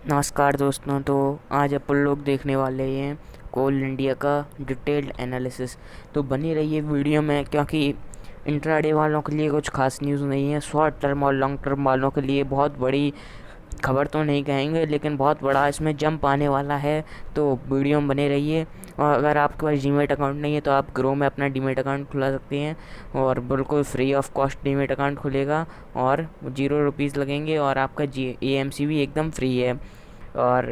नमस्कार दोस्तों। तो आज अपन लोग देखने वाले हैं कोल इंडिया का डिटेल्ड एनालिसिस। तो बनी रहिए वीडियो में, क्योंकि इंट्राडे वालों के लिए कुछ खास न्यूज़ नहीं है। शॉर्ट टर्म और लॉन्ग टर्म वालों के लिए बहुत बड़ी खबर तो नहीं कहेंगे, लेकिन बहुत बड़ा इसमें जंप आने वाला है। तो वीडियो में बने रहिए। और अगर आपके पास डीमेट अकाउंट नहीं है तो आप ग्रो में अपना डीमेट अकाउंट खुला सकते हैं, और बिल्कुल free of cost demat account खुलेगा और 0 रुपीज़ लगेंगे, और आपका AMC भी एकदम फ्री है। और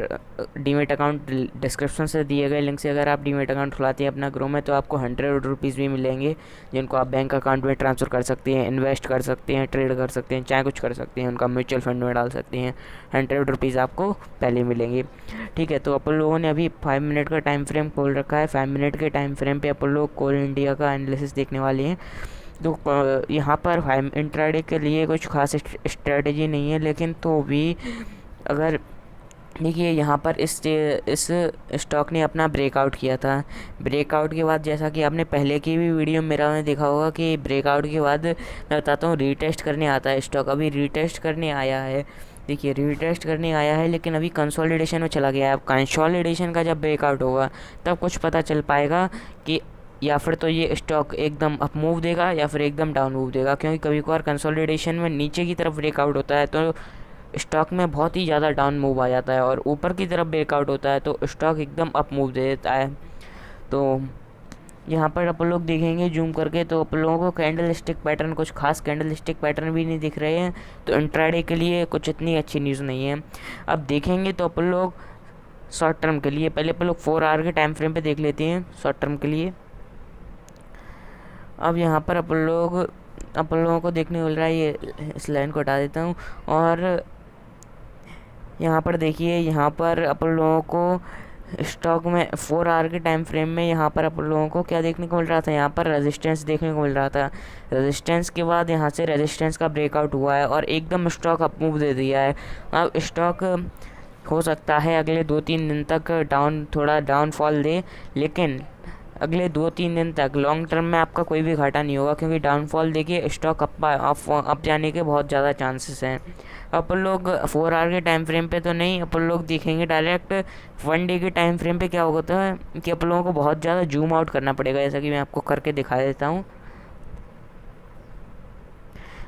डीमेट अकाउंट डिस्क्रिप्शन से दिए गए लिंक से अगर आप डीमेट अकाउंट खुलाते हैं अपना ग्रो में, तो आपको 100 रुपीज़ भी मिलेंगे, जिनको आप बैंक अकाउंट में ट्रांसफ़र कर सकते हैं, इन्वेस्ट कर सकते हैं, ट्रेड कर सकते हैं, चाहे कुछ कर सकते हैं, उनका म्यूचुअल फंड में डाल सकते हैं। 100 रुपीज़ आपको पहले मिलेंगे। ठीक है, तो अपन लोगों ने अभी 5 मिनट का टाइम फ्रेम खोल रखा है। 5 मिनट के टाइम फ्रेम पे अपन लोग कोल इंडिया का एनालिसिस देखने वाले हैं। तो यहाँ पर इंट्राडे के लिए कुछ खास स्ट्रेटजी नहीं है, लेकिन तो भी अगर देखिए यहाँ पर इस स्टॉक ने अपना ब्रेकआउट किया था। ब्रेकआउट के बाद, जैसा कि आपने पहले की भी वीडियो मेरा में देखा होगा, कि ब्रेकआउट के बाद मैं बताता हूँ रीटेस्ट करने आता है स्टॉक। अभी रीटेस्ट करने आया है। देखिए रीटेस्ट करने आया है, लेकिन अभी कंसोलिडेशन में चला गया है। अब कंसोलिडेशन का जब ब्रेकआउट होगा तब कुछ पता चल पाएगा कि या फिर तो ये स्टॉक एकदम अप मूव देगा या फिर एकदम डाउन मूव देगा, क्योंकि कभी कभार कंसोलिडेशन में नीचे की तरफ ब्रेकआउट होता है तो स्टॉक में बहुत ही ज़्यादा डाउन मूव आ जाता है, और ऊपर की तरफ ब्रेकआउट होता है तो स्टॉक एकदम अप मूव दे देता है। तो यहाँ पर अपन लोग देखेंगे जूम करके, तो अपन लोगों को कैंडल स्टिक पैटर्न, कुछ खास कैंडल स्टिक पैटर्न भी नहीं दिख रहे हैं। तो इंट्राडे के लिए कुछ इतनी अच्छी न्यूज़ नहीं है। अब देखेंगे तो अपन लोग शॉर्ट टर्म के लिए, पहले अपन लोग 4 आवर के टाइम फ्रेम पे देख लेते हैं शॉर्ट टर्म के लिए। अब यहाँ पर अपन लोगों को देखने मिल रहा है, ये इस लाइन को हटा देता हूँ। और यहाँ पर देखिए, यहाँ पर अपन लोगों को स्टॉक में 4 आवर के टाइम फ्रेम में यहाँ पर अपन लोगों को क्या देखने को मिल रहा था, यहाँ पर रेजिस्टेंस देखने को मिल रहा था। रेजिस्टेंस के बाद यहाँ से रेजिस्टेंस का ब्रेकआउट हुआ है और एकदम स्टॉक अप मूव दे दिया है। अब स्टॉक हो सकता है अगले 2-3 दिन तक थोड़ा डाउनफॉल दे, लेकिन अगले 2-3 दिन तक लॉन्ग टर्म में आपका कोई भी घाटा नहीं होगा, क्योंकि डाउनफॉल देखिए स्टॉक अप जाने के बहुत ज़्यादा चांसेस हैं। अपन लोग 4 आवर के टाइम फ्रेम पे तो नहीं, अपन लोग देखेंगे डायरेक्ट 1 डे के टाइम फ्रेम पे क्या होता है कि अपन लोगों को बहुत ज़्यादा जूम आउट करना पड़ेगा, जैसा कि मैं आपको करके दिखा देता हूँ।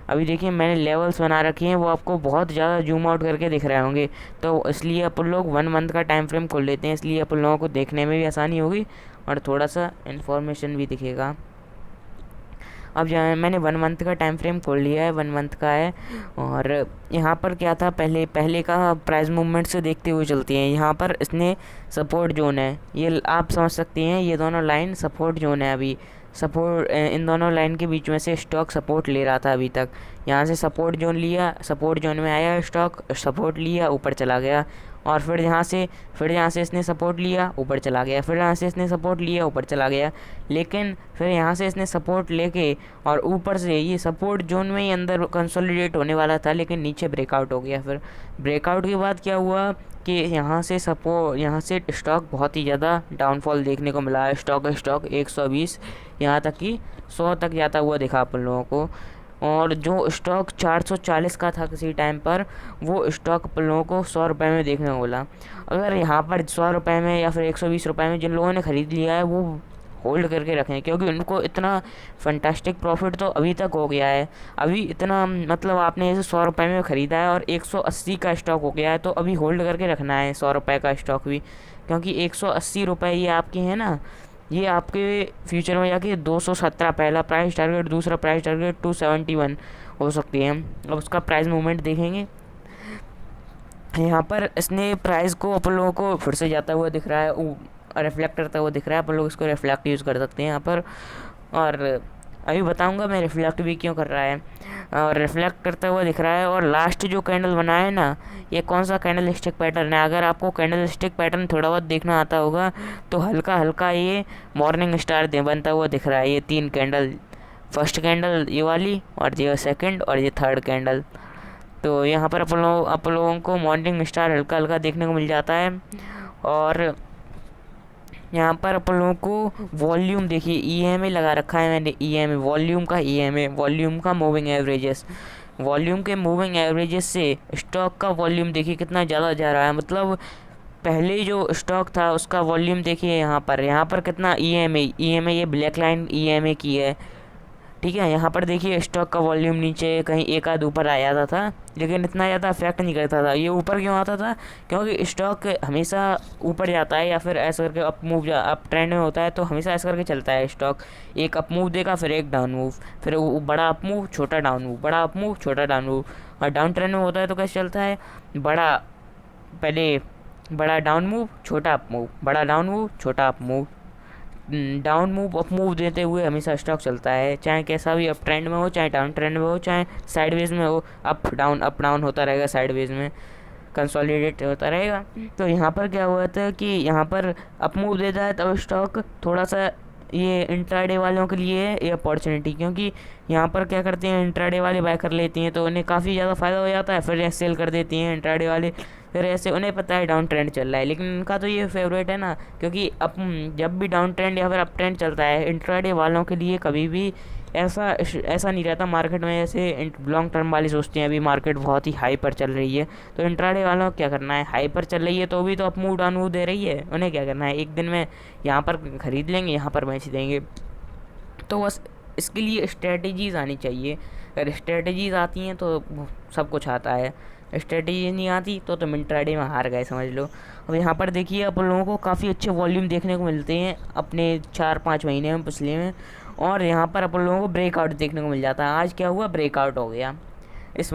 अभी देखिए मैंने लेवल्स बना रखे हैं, वो आपको बहुत ज़्यादा जूम आउट करके दिख रहे होंगे। तो इसलिए अपन लोग 1 मंथ का टाइम फ्रेम खोल लेते हैं, इसलिए अपन लोगों को देखने में भी आसानी होगी और थोड़ा सा इन्फॉर्मेशन भी दिखेगा। अब जहाँ मैंने 1 मंथ का टाइम फ्रेम खोल लिया है, 1 मंथ का है। और यहाँ पर क्या था, पहले पहले का प्राइस मूवमेंट से देखते हुए चलते हैं। यहाँ पर इसने सपोर्ट जोन है, ये आप समझ सकते हैं, ये दोनों लाइन सपोर्ट जोन है। अभी सपोर्ट, इन दोनों लाइन के बीच में से स्टॉक सपोर्ट ले रहा था अभी तक। यहाँ से सपोर्ट जोन लिया, सपोर्ट जोन में आया स्टॉक, सपोर्ट लिया, ऊपर चला गया। और फिर यहाँ से इसने सपोर्ट लिया, ऊपर चला गया। फिर यहाँ से इसने सपोर्ट लिया, ऊपर चला गया। लेकिन फिर यहाँ से इसने सपोर्ट लेके और ऊपर से ये सपोर्ट जोन में ही अंदर कंसोलिडेट होने वाला था, लेकिन नीचे ब्रेकआउट हो गया। फिर ब्रेकआउट के बाद क्या हुआ कि यहाँ से स्टॉक बहुत ही ज़्यादा डाउनफॉल देखने को मिला है। स्टॉक 120, यहाँ तक कि 100 तक जाता हुआ दिखा अपन लोगों को। और जो स्टॉक 440 का था किसी टाइम पर, वो स्टॉक अपन लोगों को 100 रुपये में देखने को मिला। अगर यहाँ पर 100 रुपये में या फिर 120 रुपये में जिन लोगों ने ख़रीद लिया है, वो होल्ड करके रखें, क्योंकि उनको इतना फंटास्टिक प्रॉफिट तो अभी तक हो गया है। अभी इतना मतलब आपने इसे 100 रुपये में ख़रीदा है और 180 का स्टॉक हो गया है, तो अभी होल्ड करके रखना है 100 रुपये का स्टॉक भी, क्योंकि 180 रुपये ये आपके हैं ना, ये आपके फ्यूचर में जाके 217 पहला प्राइस टारगेट, दूसरा प्राइस टारगेट 271 हो सकती है। अब उसका प्राइस मूवमेंट देखेंगे, यहाँ पर इसने प्राइस को अपन लोगों को फिर से जाता हुआ दिख रहा है, रिफ्लेक्ट करता हुआ दिख रहा है। अपन लोग इसको रिफ्लेक्ट यूज़ कर सकते हैं यहाँ पर, और अभी बताऊंगा मैं रिफ्लेक्ट भी क्यों कर रहा है। और रिफ्लेक्ट करता हुआ दिख रहा है। और लास्ट जो कैंडल बना है ना, ये कौन सा कैंडल स्टिक पैटर्न है, अगर आपको कैंडल स्टिक पैटर्न थोड़ा बहुत देखना आता होगा तो हल्का हल्का ये मॉर्निंग स्टार बनता हुआ दिख रहा है। ये 3 कैंडल, फर्स्ट कैंडल ये वाली, और ये सेकंड, और ये थर्ड कैंडल। तो यहाँ पर अपन लोगों को मॉर्निंग स्टार हल्का हल्का देखने को मिल जाता है। और यहाँ पर अपन लोगों को वॉल्यूम देखिए, EMA लगा रखा है मैंने, EMA वॉल्यूम का, EMA वॉल्यूम का मूविंग एवरेजेस। वॉल्यूम के मूविंग एवरेजेस से स्टॉक का वॉल्यूम देखिए कितना ज़्यादा जा रहा है। मतलब पहले जो स्टॉक था उसका वॉल्यूम देखिए यहाँ पर कितना ई एम ए ये black line E M A की है, ठीक है। यहाँ पर देखिए स्टॉक का वॉल्यूम नीचे कहीं एक आध ऊपर आ जाता था, लेकिन इतना ज़्यादा अफेक्ट नहीं करता था। ये ऊपर क्यों आता था? क्योंकि स्टॉक हमेशा ऊपर जाता है या फिर ऐसा करके अप ट्रेंड में होता है, तो हमेशा ऐसा करके चलता है स्टॉक। एक अप मूव देगा, फिर एक डाउन मूव, फिर वो बड़ा अप मूव छोटा डाउन मूव, बड़ा अप मूव छोटा डाउन मूव। और डाउन ट्रेंड में होता है तो कैसे चलता है? बड़ा पहले बड़ा डाउन मूव छोटा अप मूव, बड़ा डाउन मूव छोटा up move, down move up move देते हुए हमेशा स्टॉक चलता है। चाहे कैसा भी अप ट्रेंड में हो, चाहे डाउन ट्रेंड में हो, चाहे साइडवेज में हो, अप डाउन होता रहेगा, साइडवेज में कंसोलिडेट होता रहेगा। तो यहाँ पर क्या हुआ था कि यहाँ पर अप मूव देता है तब स्टॉक थोड़ा सा ये इंट्राडे वालों के लिए है ये अपॉर्चुनिटी, क्योंकि यहाँ पर क्या करते हैं इंट्राडे वाले बाय कर लेती हैं तो उन्हें काफ़ी ज़्यादा फ़ायदा हो जाता है, फिर सेल कर देती हैं इंट्राडे वाले। फिर ऐसे उन्हें पता है डाउन ट्रेंड चल रहा है, लेकिन उनका तो ये फेवरेट है ना, क्योंकि अब जब भी डाउन ट्रेंड या फिर अप ट्रेंड चलता है इंट्राडे वालों के लिए कभी भी ऐसा नहीं रहता मार्केट में। जैसे लॉन्ग टर्म वाले सोचते हैं अभी मार्केट बहुत ही हाई पर चल रही है, तो इंट्राडे वालों को क्या करना है, हाई पर चल रही है तो भी तो अप मूव डाउन मूव दे रही है, उन्हें क्या करना है एक दिन में यहाँ पर खरीद लेंगे, यहाँ पर बेच देंगे। तो बस इसके लिए स्ट्रेटजीज़ आनी चाहिए। अगर स्ट्रेटजीज़ आती हैं तो सब कुछ आता है, स्ट्रेटजी नहीं आती तो तुम इंट्राडे में हार गए समझ लो। अब यहाँ पर देखिए आप लोगों को काफ़ी अच्छे वॉल्यूम देखने को मिलते हैं अपने 4-5 महीने में पिछले में, और यहाँ पर अपन लोगों को ब्रेकआउट देखने को मिल जाता है। आज क्या हुआ, ब्रेकआउट हो गया। इस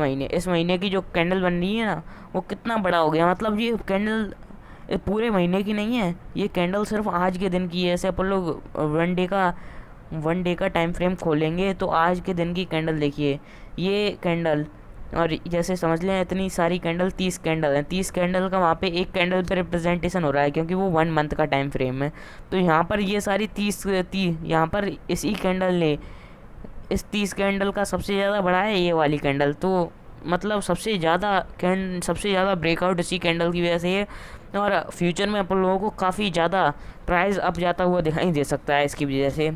महीने की जो कैंडल बन रही है ना वो कितना बड़ा हो गया। मतलब ये कैंडल पूरे महीने की नहीं है, ये कैंडल सिर्फ आज के दिन की है। ऐसे अपन लोग वन डे का टाइम फ्रेम खोलेंगे तो आज के दिन की कैंडल देखिए, ये कैंडल, और जैसे समझ लें इतनी सारी कैंडल 30 कैंडल हैं, 30 कैंडल का वहाँ पे एक कैंडल पे रिप्रेजेंटेशन हो रहा है, क्योंकि वो 1 मंथ का टाइम फ्रेम है। तो यहाँ पर ये सारी 30 यहाँ पर इसी कैंडल ने इस 30 कैंडल का सबसे ज़्यादा बढ़ा है ये वाली कैंडल। तो मतलब सबसे ज़्यादा ब्रेकआउट इसी कैंडल की वजह से है, और फ्यूचर में अपन लोगों को काफ़ी ज़्यादा प्राइस अप जाता हुआ दिखाई दे सकता है इसकी वजह से,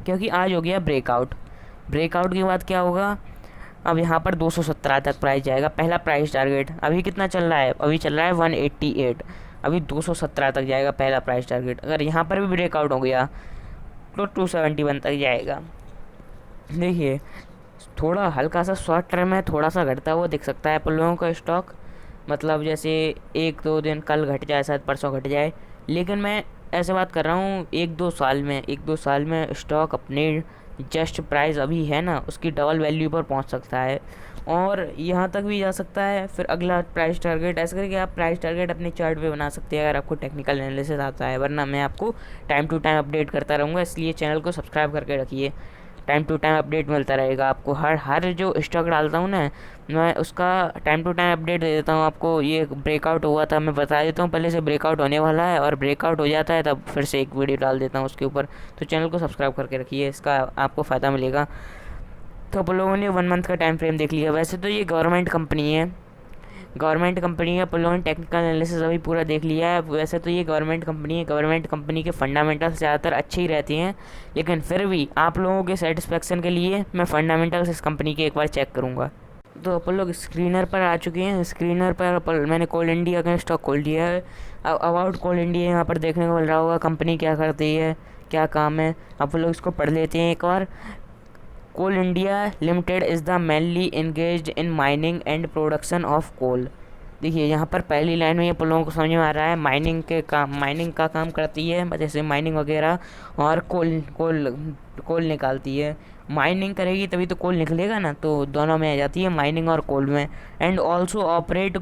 क्योंकि आज हो गया ब्रेकआउट के बाद क्या होगा, अब यहाँ पर 217 तक प्राइस जाएगा। पहला प्राइस टारगेट अभी कितना चल रहा है, अभी चल रहा है 188, अभी 217 तक जाएगा पहला प्राइस टारगेट। अगर यहाँ पर भी ब्रेकआउट हो गया तो 271 तक जाएगा। देखिए थोड़ा हल्का सा शॉर्ट टर्म है, थोड़ा सा घटता हुआ दिख सकता है अपन लोगों का स्टॉक, मतलब जैसे 1-2 दिन कल घट जाए, शायद परसों घट जाए, लेकिन मैं ऐसे बात कर रहा हूँ 1-2 साल में स्टॉक अपने जस्ट प्राइस अभी है ना उसकी डबल वैल्यू पर पहुंच सकता है, और यहाँ तक भी जा सकता है। फिर अगला प्राइस टारगेट ऐसे करके आप प्राइस टारगेट अपने चार्ट पे बना सकते हैं अगर आपको टेक्निकल एनालिसिस आता है, वरना मैं आपको टाइम टू टाइम अपडेट करता रहूँगा। इसलिए चैनल को सब्सक्राइब करके रखिए, टाइम टू टाइम अपडेट मिलता रहेगा आपको। हर जो स्टॉक डालता हूँ ना मैं उसका टाइम टू टाइम अपडेट दे देता हूँ आपको। ये ब्रेकआउट हुआ था मैं बता देता हूँ पहले से ब्रेकआउट होने वाला है, और ब्रेकआउट हो जाता है तब फिर से एक वीडियो डाल देता हूँ उसके ऊपर। तो चैनल को सब्सक्राइब करके रखिए, इसका आपको फ़ायदा मिलेगा। तो आप लोगों ने 1 मंथ का टाइम फ्रेम देख लिया। वैसे तो ये गवर्नमेंट कंपनी है, आप लोगों ने टेक्निकल एनालिसिस अभी पूरा देख लिया है। वैसे तो ये गवर्नमेंट कंपनी है, गवर्नमेंट कंपनी के फंडामेंटल्स ज़्यादातर अच्छे ही रहते हैं, लेकिन फिर भी आप लोगों के सेटिस्फेक्शन के लिए मैं फंडामेंटल्स इस कंपनी के एक बार चेक करूँगा। तो अपन लोग स्क्रीनर पर आ चुके हैं। स्क्रीनर पर मैंने कोल इंडिया का स्टॉक खोल दिया है। अबाउट कोल इंडिया यहाँ पर देखने को मिल रहा होगा, कंपनी क्या करती है, क्या काम है, आप लोग इसको पढ़ लेते हैं एक बार। Coal India Limited is the mainly engaged in mining and production of coal. देखिए यहाँ पर पहली लाइन में ये आप लोगों को समझ में आ रहा है, माइनिंग का काम करती है, जैसे माइनिंग वगैरह, और कोल निकालती है। माइनिंग करेगी तभी तो कोल निकलेगा ना, तो दोनों में आ जाती है माइनिंग और कोल में। एंड ऑल्सो ऑपरेट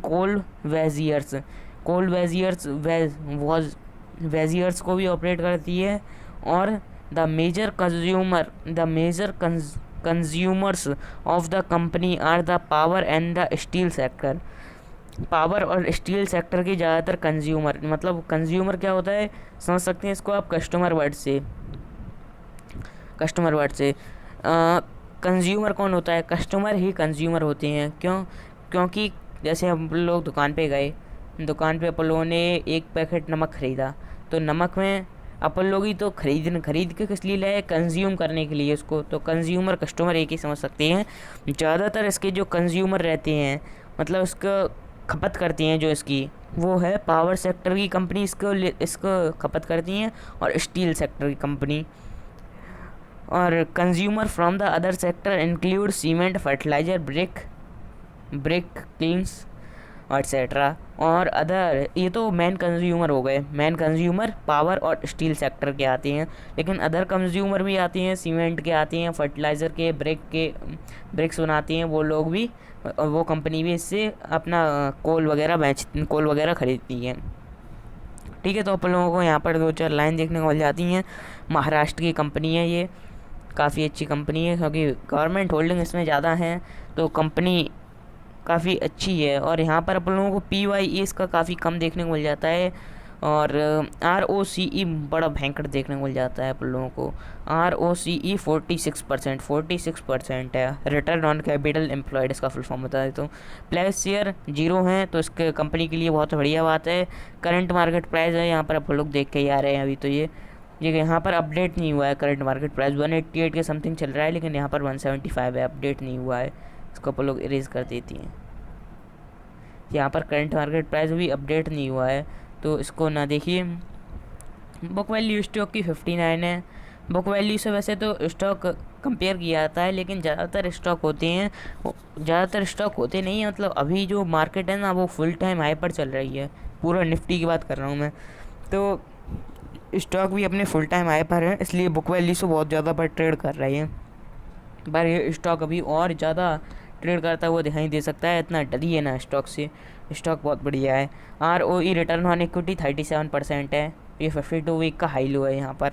वेजियर्स को भी ऑपरेट करती है। और the major consumers of the company are the power and the steel sector. Power और स्टील सेक्टर के ज़्यादातर कंज्यूमर, मतलब कंज्यूमर क्या होता है समझ सकते हैं इसको आप कस्टमर वर्ड से। कंज्यूमर कौन होता है, कस्टमर ही कंज्यूमर होते हैं। क्योंकि जैसे हम लोग दुकान पे गए, दुकान पे अपन लोगों ने एक पैकेट नमक ख़रीदा, तो नमक में अपन लोग ही तो खरीद के किस लिए लाए, कंज्यूम करने के लिए उसको। तो कंज्यूमर कस्टमर एक ही समझ सकते हैं। ज़्यादातर इसके जो कंज्यूमर रहते हैं, मतलब इसका खपत करती हैं जो इसकी, वो है पावर सेक्टर की कंपनी इसको खपत करती हैं, और स्टील सेक्टर की कंपनी। और consumer from the other sector include cement, fertiliser, brick kilns etcetera और अदर। ये तो मेन कंज्यूमर हो गए। मेन कंज्यूमर पावर और स्टील सेक्टर के आते हैं, लेकिन अदर कंज्यूमर भी आते हैं, सीमेंट के आते हैं, फर्टिलाइज़र के, ब्रिक्स बनाती हैं वो लोग भी, वो कंपनी भी इससे अपना कोल वगैरह खरीदती है। ठीक है, तो अपन लोगों को यहाँ पर 2-4 लाइन देखने को मिल जाती हैं। महाराष्ट्र की कंपनी है ये, काफ़ी अच्छी कंपनी है क्योंकि गवर्नमेंट होल्डिंग इसमें ज़्यादा है, तो कंपनी काफ़ी अच्छी है। और यहाँ पर अपन लोगों को PYE इसका काफ़ी कम देखने को मिल जाता है, और ROCE बड़ा भयंकर देखने को मिल जाता है अपन लोगों को। ROCE 46% है। रिटर्न ऑन कैपिटल एम्प्लॉयड इसका फुल फॉर्म बता देता हूँ। प्लेस शेयर 0 है, तो इसके कंपनी के लिए बहुत बढ़िया बात है। करंट मार्केट प्राइस है, यहाँ पर अपन लोग देख के ही आ रहे हैं अभी, तो ये यहाँ पर अपडेट नहीं हुआ है। करंट मार्केट प्राइस 188 के समथिंग चल रहा है, लेकिन यहाँ पर 175 है, अपडेट नहीं हुआ है। इसको अपन लोग इरेज कर देती हैं। यहाँ पर करंट मार्केट प्राइस भी अपडेट नहीं हुआ है, तो इसको ना देखिए। बुक वैल्यू स्टॉक की 59 है। बुक वैल्यू से वैसे तो स्टॉक कंपेयर किया जाता है, लेकिन ज़्यादातर स्टॉक होते नहीं है। मतलब अभी जो मार्केट है ना, वो फुल टाइम हाई पर चल रही है। पूरा निफ्टी की बात कर रहा हूँ मैं, तो स्टॉक भी अपने फुल टाइम हाई पर है, इसलिए बुक वैल्यू से बहुत ज़्यादा पर ट्रेड कर रही है। पर ये स्टॉक अभी और ज़्यादा ट्रेड करता हुआ दिखाई दे सकता है, इतना डरी है ना स्टॉक से। स्टॉक बहुत बढ़िया है। ROE रिटर्न ऑन इक्विटी 37% है, ये 52 वीक का हाई लो है यहाँ पर।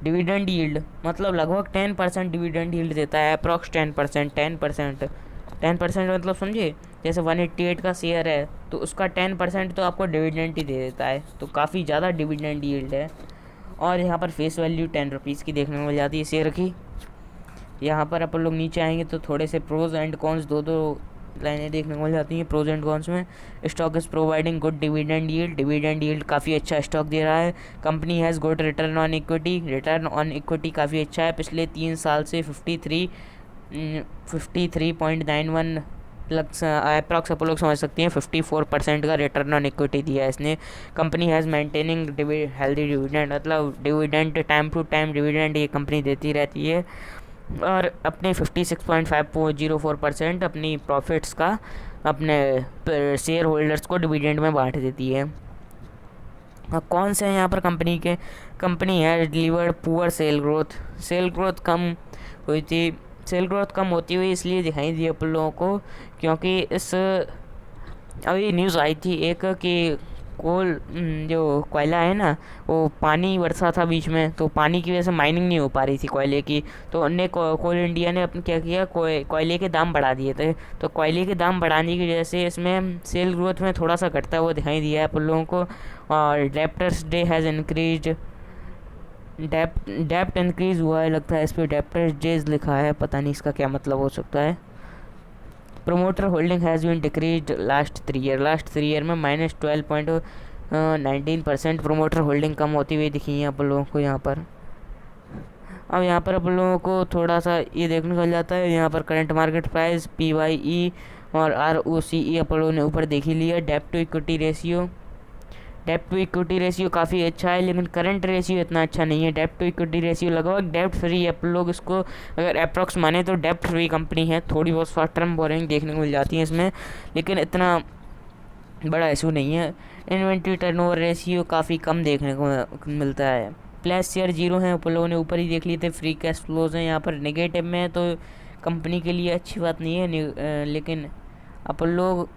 डिविडेंड यील्ड मतलब लगभग 10% डिविडेंड यील्ड देता है, अप्रॉक्स 10% मतलब समझे, जैसे 188 का शेयर है तो उसका 10% तो आपको डिविडेंड ही दे देता है, तो काफ़ी ज़्यादा डिविडेंड यील्ड है। और यहाँ पर फेस वैल्यू 10 रुपीज़ की देखने को मिल जाती है शेयर की। यहाँ पर अपन लोग नीचे आएंगे तो थोड़े से प्रोज एंड कॉन्स, दो लाइनें देखने को मिल जाती हैं प्रोज एंड कॉन्स में। Stock is providing good dividend yield काफ़ी अच्छा स्टॉक दे रहा है। Company has good return on equity काफ़ी अच्छा है, पिछले 3 साल से 53.91 अप्रॉक्स अपन लोग समझ सकते हैं 54% का रिटर्न ऑन इक्विटी दिया है इसने। Company has maintaining healthy dividend, मतलब dividend time to time dividend ये कंपनी देती रहती है, और अपने 56.504% अपनी प्रॉफिट्स का अपने शेयर होल्डर्स को डिविडेंड में बांट देती है। कौन से हैं यहाँ पर कंपनी है डिलीवर्ड पुअर सेल ग्रोथ कम होती हुई इसलिए दिखाई दी अपन लोगों को, क्योंकि अभी न्यूज़ आई थी एक कि जो कोयला है ना, वो पानी बरसा था बीच में, तो पानी की वजह से माइनिंग नहीं हो पा रही थी कोयले की, तो उनने कोल इंडिया ने अपने क्या किया, कोयले के दाम बढ़ा दिए थे। तो कोयले के दाम बढ़ाने की वजह से इसमें सेल ग्रोथ में थोड़ा सा घटता हुआ दिखाई दिया है अपन लोगों को। और डेप्टर्स डे हैज़ इंक्रीज, डेप्ट इंक्रीज़ हुआ है, लगता है इस पर डेप्टर्स डेज लिखा है, पता नहीं इसका क्या मतलब हो सकता है। Promoter holding has been decrease last 3 year में -12.19% प्रोमोटर होल्डिंग कम होती हुई दिखी है अपन लोगों को यहाँ पर। अब यहाँ पर अपन लोगों को थोड़ा सा ये देखने को मिल जाता है, यहाँ पर करंट मार्केट प्राइस, PYE और ROCE अपन लोगों ने ऊपर देख ही लिया। डेप्ट टू इक्विटी रेशियो काफ़ी अच्छा है, लेकिन करंट रेशियो इतना अच्छा नहीं है। डेप्ट टू इक्विटी रेशियो लगभग डेप्ट फ्री है, अपन लोग इसको अगर अप्रॉक्स माने तो डेप्ट फ्री कंपनी है। थोड़ी बहुत शॉर्ट टर्म बोरिंग देखने को मिल जाती है इसमें, लेकिन इतना बड़ा इशू नहीं है। इन्वेंट्री टर्नओवर रेशियो काफ़ी कम देखने को मिलता है। प्लस शेयर 0 है, अपन लोगों ने ऊपर ही देख लिए थे। फ्री कैश फ्लोज हैं यहाँ पर नेगेटिव में है, तो कंपनी के लिए अच्छी बात नहीं है, लेकिन अपन लोग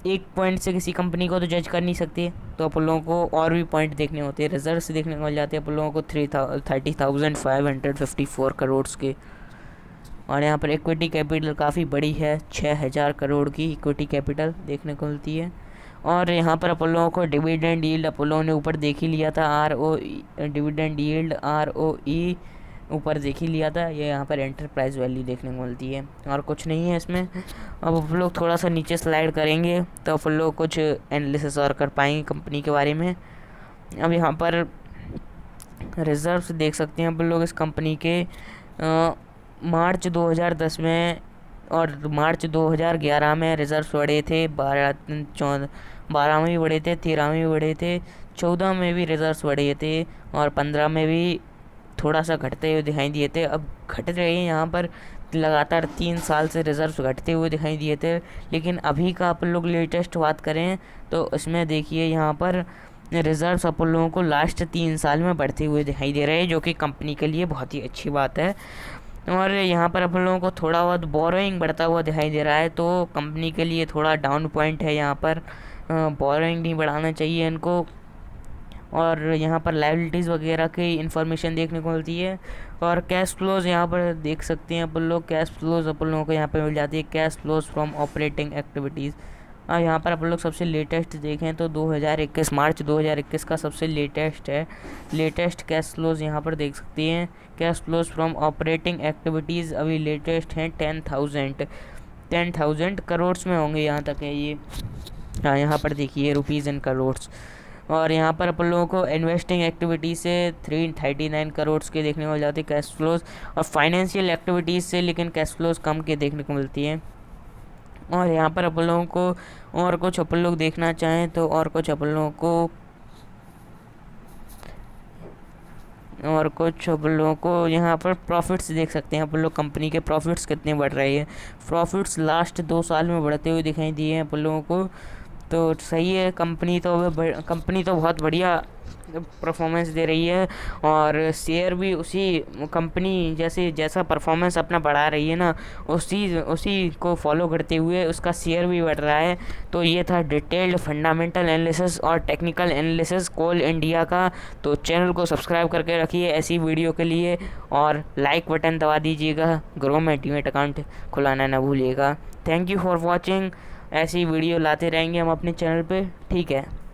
एक पॉइंट से किसी कंपनी को तो जज कर नहीं सकते, तो अपन लोगों को और भी पॉइंट देखने होते हैं, रिजल्ट्स देखने को मिल जाते हैं अपन लोगों को 30,554 करोड़ के। और यहाँ पर इक्विटी कैपिटल काफ़ी बड़ी है, 6,000 करोड़ की इक्विटी कैपिटल देखने को मिलती है। और यहाँ पर अपन लोगों को डिविडेंड यील्ड अपन लोगों ने ऊपर देख ही लिया था, डिविडेंड यील्ड ROE ऊपर देख ही लिया था। ये यहाँ पर एंटरप्राइज वैल्यू देखने को मिलती है, और कुछ नहीं है इसमें। अब अपन लोग थोड़ा सा नीचे स्लाइड करेंगे तो अपन लोग कुछ एनालिसिस और कर पाएंगे कंपनी के बारे में। अब यहाँ पर रिजर्व्स देख सकते हैं आप लोग इस कंपनी के मार्च 2010 में और मार्च 2011 में रिजर्व्स बढ़े थे। 12 में भी बढ़े थे, 13 में भी बढ़े थे, 14 में भी रिजर्व्स बढ़े थे और 15 में भी थोड़ा सा घटते हुए दिखाई दिए थे। अब घट रहे हैं यहाँ पर, लगातार 3 साल से रिजर्व्स घटते हुए दिखाई दिए थे। लेकिन अभी का अपन लोग लेटेस्ट बात करें तो इसमें देखिए यहाँ पर रिजर्व्स अपन लोगों को लास्ट 3 साल में बढ़ते हुए दिखाई दे रहे हैं, जो कि कंपनी के लिए बहुत ही अच्छी बात है। और यहाँ पर अपन लोगों को थोड़ा बहुत बोरोइंग बढ़ता हुआ दिखाई दे रहा है, तो कंपनी के लिए थोड़ा डाउन पॉइंट है। यहाँ पर बोरोइंग नहीं बढ़ाना चाहिए इनको। और यहाँ पर लायबिलिटीज़ वगैरह की इन्फॉर्मेशन देखने को मिलती है। और कैश फ्लोज यहाँ पर देख सकते हैं अपन लोग, कैश फ्लोज अपन लोगों को यहाँ पर मिल जाती है, cash flows from operating activities. और यहाँ पर अपन लोग सबसे लेटेस्ट देखें तो 2021 मार्च 2021 का सबसे लेटेस्ट है। लेटेस्ट कैश फ्लोज यहाँ पर देख सकते हैं। Cash flows from operating activities अभी लेटेस्ट हैं 10,000 करोड़ में होंगे, यहाँ तक है ये। हाँ, यहाँ पर देखिए रुपीज़ इन करोड्स। और यहाँ पर अपन लोगों को इन्वेस्टिंग एक्टिविटीज़ से 339 करोड़ के देखने को मिल जाती है कैश फ्लोज, और फाइनेंशियल एक्टिविटीज़ से लेकिन कैश फ्लोज कम के देखने को मिलती हैं। और यहाँ पर अपन लोगों को और कुछ अपन लोग देखना चाहें तो और कुछ अपन लोगों को यहाँ पर प्रॉफिट्स देख सकते हैं अपन लोग, कंपनी के प्रॉफिट्स कितने बढ़ रहे हैं। प्रॉफिट्स लास्ट 2 साल में बढ़ते हुए दिखाई दिए हैं अपन लोगों को, तो सही है। कंपनी तो बहुत बढ़िया परफॉर्मेंस दे रही है, और शेयर भी उसी कंपनी जैसा परफॉर्मेंस अपना बढ़ा रही है ना, उसी को फॉलो करते हुए उसका शेयर भी बढ़ रहा है। तो ये था डिटेल्ड फंडामेंटल एनालिसिस और टेक्निकल एनालिसिस कोल इंडिया का। तो चैनल को सब्सक्राइब करके रखिए ऐसी वीडियो के लिए, और लाइक बटन दबा दीजिएगा। ग्रो में डीमैट अकाउंट खुलाना ना भूलिएगा। Thank you for watching. ऐसी वीडियो लाते रहेंगे हम अपने चैनल पे, ठीक है।